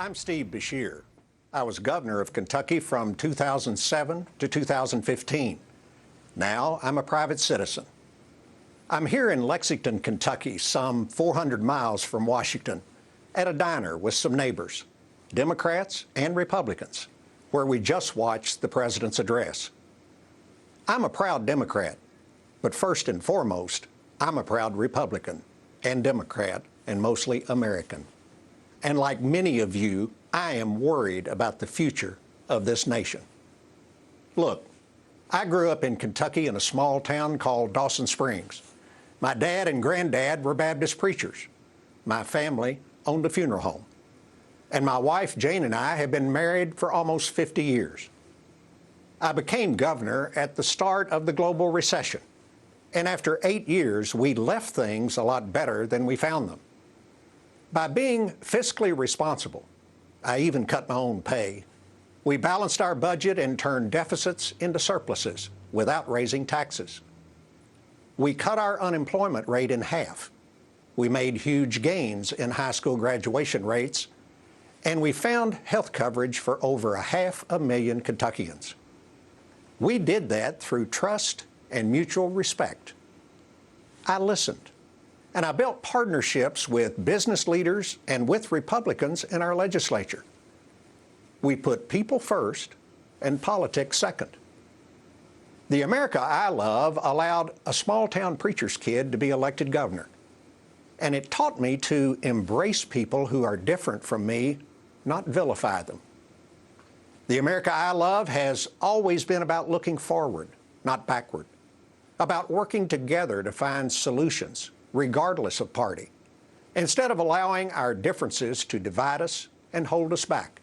I'm Steve Beshear. I was governor of Kentucky from 2007 to 2015. Now I'm a private citizen. I'm here in Lexington, Kentucky, some 400 miles from Washington, at a diner with some neighbors, Democrats and Republicans, where we just watched the president's address. I'm a proud Democrat, but first and foremost, I'm a proud Republican and Democrat and mostly American. And like many of you, I am worried about the future of this nation. Look, I grew up in Kentucky in a small town called Dawson Springs. My dad and granddad were Baptist preachers. My family owned a funeral home. And my wife, Jane, and I have been married for almost 50 years. I became governor at the start of the global recession. And after 8 years, we left things a lot better than we found them. By being fiscally responsible, I even cut my own pay, we balanced our budget and turned deficits into surpluses without raising taxes. We cut our unemployment rate in half. We made huge gains in high school graduation rates, and we found health coverage for over 500,000 Kentuckians. We did that through trust and mutual respect. I listened. And I built partnerships with business leaders and with Republicans in our legislature. We put people first and politics second. The America I love allowed a small-town preacher's kid to be elected governor. And it taught me to embrace people who are different from me, not vilify them. The America I love has always been about looking forward, not backward, about working together to find solutions, regardless of party, instead of allowing our differences to divide us and hold us back.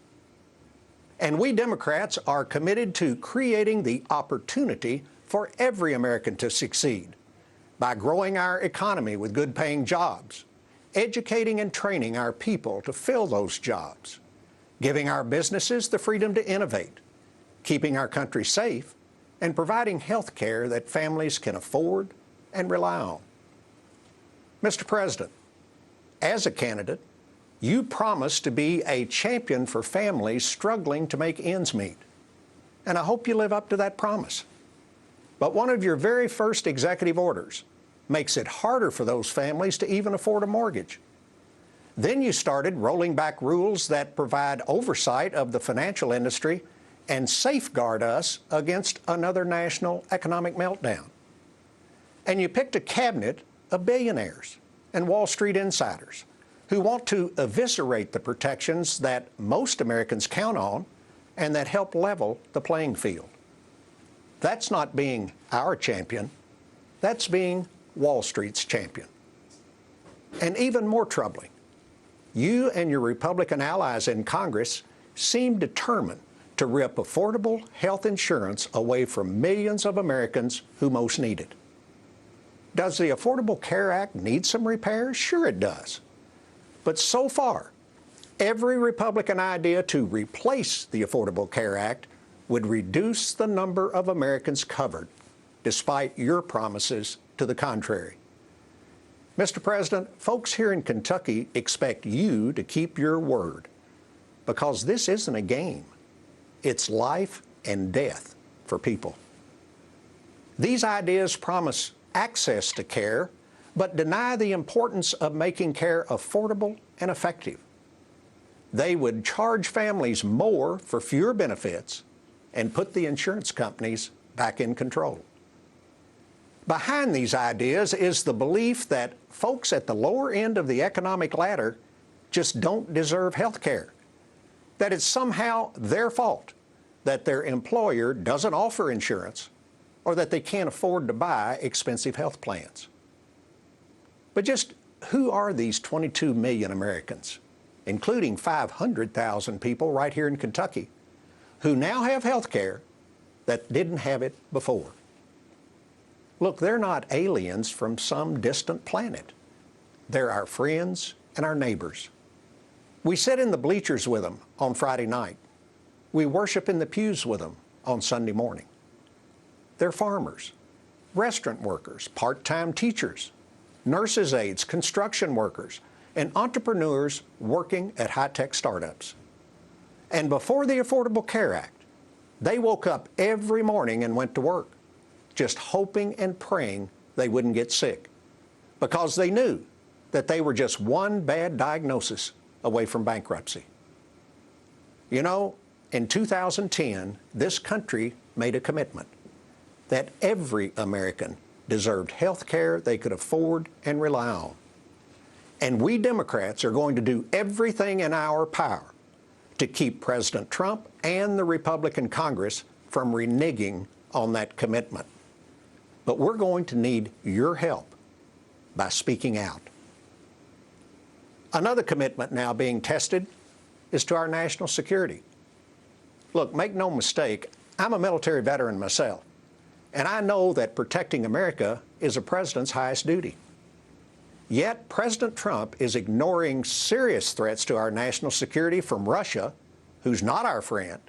And we Democrats are committed to creating the opportunity for every American to succeed by growing our economy with good-paying jobs, educating and training our people to fill those jobs, giving our businesses the freedom to innovate, keeping our country safe, and providing health care that families can afford and rely on. Mr. President, as a candidate, you promised to be a champion for families struggling to make ends meet. And I hope you live up to that promise. But one of your very first executive orders makes it harder for those families to even afford a mortgage. Then you started rolling back rules that provide oversight of the financial industry and safeguard us against another national economic meltdown. And you picked a cabinet of billionaires and Wall Street insiders who want to eviscerate the protections that most Americans count on and that help level the playing field. That's not being our champion. That's being Wall Street's champion. And even more troubling, you and your Republican allies in Congress seem determined to rip affordable health insurance away from millions of Americans who most need it. Does the Affordable Care Act need some repairs? Sure it does. But so far, every Republican idea to replace the Affordable Care Act would reduce the number of Americans covered, despite your promises to the contrary. Mr. President, folks here in Kentucky expect you to keep your word, because this isn't a game. It's life and death for people. These ideas promise access to care, but deny the importance of making care affordable and effective. They would charge families more for fewer benefits and put the insurance companies back in control. Behind these ideas is the belief that folks at the lower end of the economic ladder just don't deserve health care, that it's somehow their fault that their employer doesn't offer insurance, or that they can't afford to buy expensive health plans. But just who are these 22 million Americans, including 500,000 people right here in Kentucky, who now have health care that didn't have it before? Look, they're not aliens from some distant planet. They're our friends and our neighbors. We sit in the bleachers with them on Friday night. We worship in the pews with them on Sunday morning. They're farmers, restaurant workers, part-time teachers, nurses' aides, construction workers, and entrepreneurs working at high-tech startups. And before the Affordable Care Act, they woke up every morning and went to work, just hoping and praying they wouldn't get sick, because they knew that they were just one bad diagnosis away from bankruptcy. You know, in 2010, this country made a commitment that every American deserved health care they could afford and rely on. And we Democrats are going to do everything in our power to keep President Trump and the Republican Congress from reneging on that commitment. But we're going to need your help by speaking out. Another commitment now being tested is to our national security. Look, make no mistake, I'm a military veteran myself, and I know that protecting America is a president's highest duty. Yet President Trump is ignoring serious threats to our national security from Russia, who's not our friend,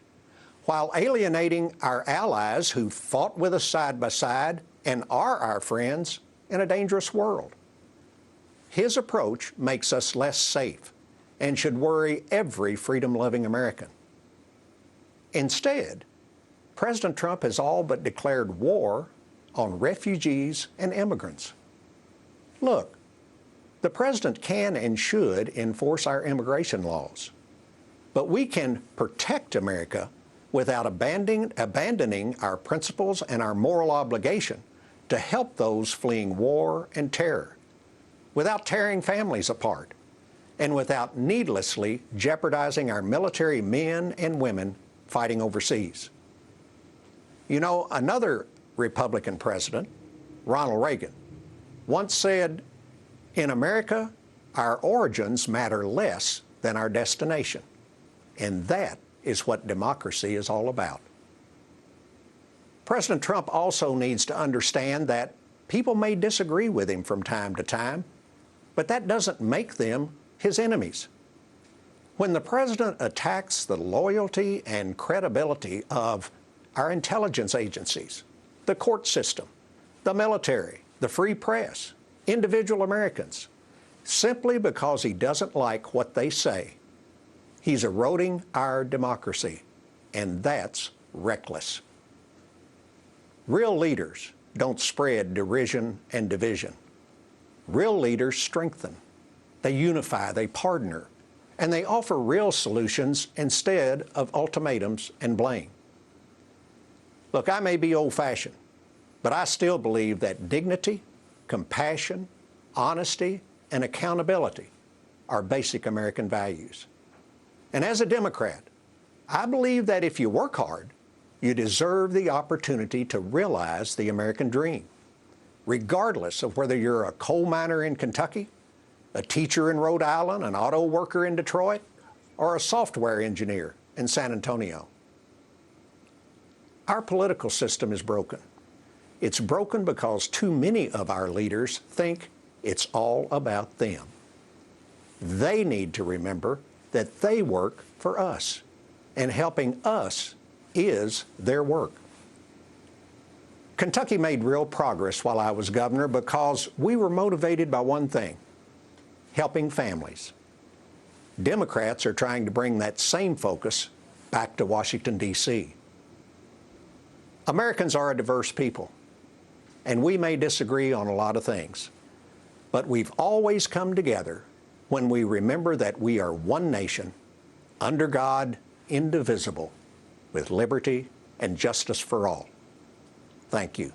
while alienating our allies who fought with us side by side and are our friends in a dangerous world. His approach makes us less safe and should worry every freedom-loving American. Instead, President Trump has all but declared war on refugees and immigrants. Look, the president can and should enforce our immigration laws, but we can protect America without abandoning our principles and our moral obligation to help those fleeing war and terror, without tearing families apart, and without needlessly jeopardizing our military men and women fighting overseas. You know, another Republican president, Ronald Reagan, once said, "In America, our origins matter less than our destination." And that is what democracy is all about. President Trump also needs to understand that people may disagree with him from time to time, but that doesn't make them his enemies. When the president attacks the loyalty and credibility of our intelligence agencies, the court system, the military, the free press, individual Americans, simply because he doesn't like what they say, he's eroding our democracy, and that's reckless. Real leaders don't spread derision and division. Real leaders strengthen, they unify, they partner, and they offer real solutions instead of ultimatums and blame. Look, I may be old-fashioned, but I still believe that dignity, compassion, honesty, and accountability are basic American values. And as a Democrat, I believe that if you work hard, you deserve the opportunity to realize the American dream, regardless of whether you're a coal miner in Kentucky, a teacher in Rhode Island, an auto worker in Detroit, or a software engineer in San Antonio. Our political system is broken. It's broken because too many of our leaders think it's all about them. They need to remember that they work for us, and helping us is their work. Kentucky made real progress while I was governor because we were motivated by one thing: helping families. Democrats are trying to bring that same focus back to Washington, D.C. Americans are a diverse people, and we may disagree on a lot of things, but we've always come together when we remember that we are one nation, under God, indivisible, with liberty and justice for all. Thank you.